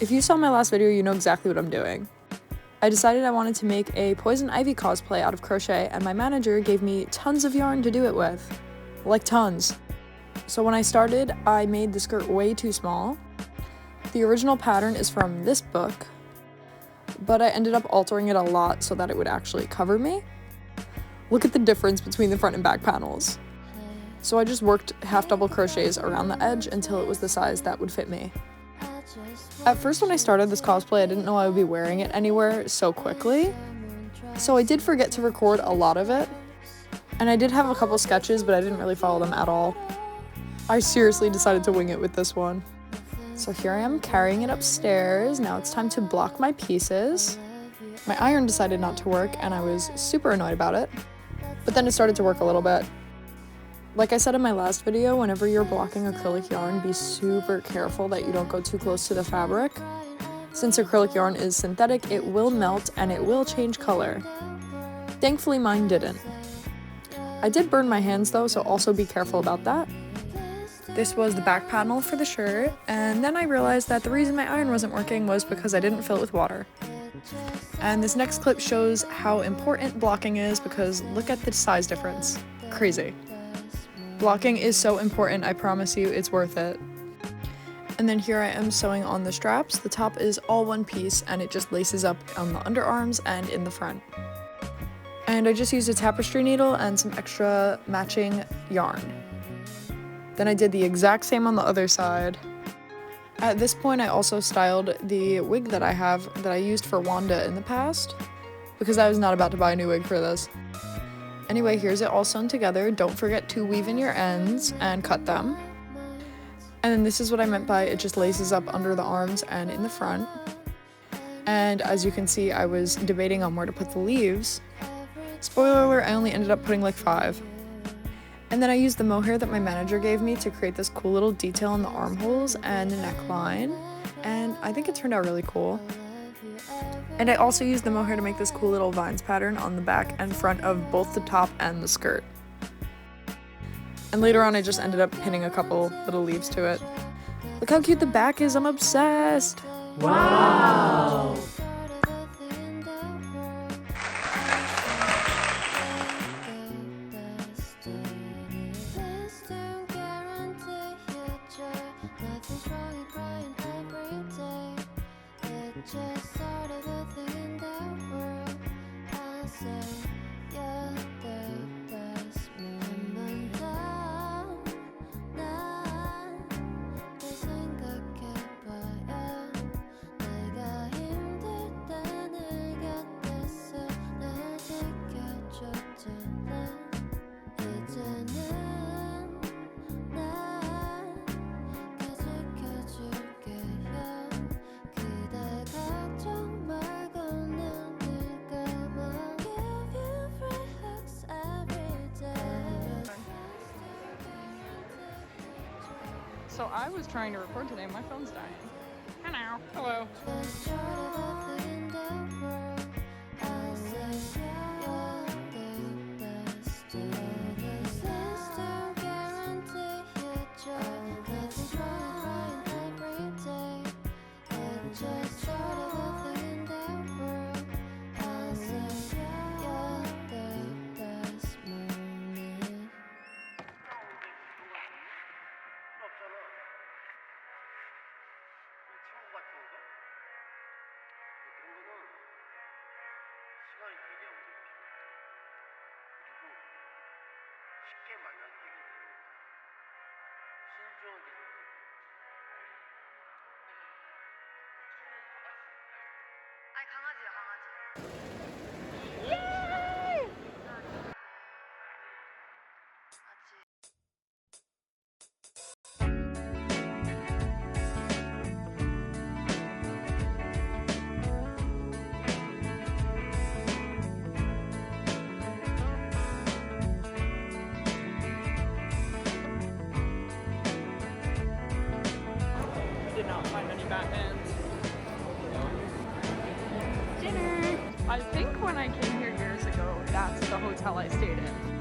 If you saw my last video, you know exactly what I'm doing. I decided I wanted to make a poison ivy cosplay out of crochet, and my manager gave me tons of yarn to do it with. Like tons. So when I started, I made the skirt way too small. The original pattern is from this book, but I ended up altering it a lot so that it would actually cover me. Look at the difference between the front and back panels. So I just worked half double crochets around the edge until it was the size that would fit me. At first when I started this cosplay, I didn't know I would be wearing it anywhere so quickly. So I did forget to record a lot of it. And I did have a couple sketches, but I didn't really follow them at all. I seriously decided to wing it with this one. So here I am carrying it upstairs. Now it's time to block my pieces. My iron decided not to work and I was super annoyed about it. But then it started to work a little bit. Like I said in my last video, whenever you're blocking acrylic yarn, be super careful that you don't go too close to the fabric. Since acrylic yarn is synthetic, it will melt and it will change color. Thankfully mine didn't. I did burn my hands though, so also be careful about that. This was the back panel for the shirt, and then I realized that the reason my iron wasn't working was because I didn't fill it with water. And this next clip shows how important blocking is because look at the size difference. Crazy. Blocking is so important, I promise you, it's worth it. And then here I am sewing on the straps. The top is all one piece and it just laces up on the underarms and in the front. And I just used a tapestry needle and some extra matching yarn. Then I did the exact same on the other side. At this point I also styled the wig that I have that I used for Wanda in the past, because I was not about to buy a new wig for this. Anyway, here's it all sewn together. Don't forget to weave in your ends and cut them. And then this is what I meant by it just laces up under the arms and in the front. And as you can see, I was debating on where to put the leaves. Spoiler alert, I only ended up putting like 5. And then I used the mohair that my manager gave me to create this cool little detail on the armholes and the neckline. And I think it turned out really cool. And I also used the mohair to make this cool little vines pattern on the back and front of both the top and the skirt. And later on I just ended up pinning a couple little leaves to it. Look how cute the back is, I'm obsessed! Wow! So I was trying to record today, my phone's dying. Hello. Hello. Did not find any Batmans. Dinner! I think when I came here years ago, that's the hotel I stayed in.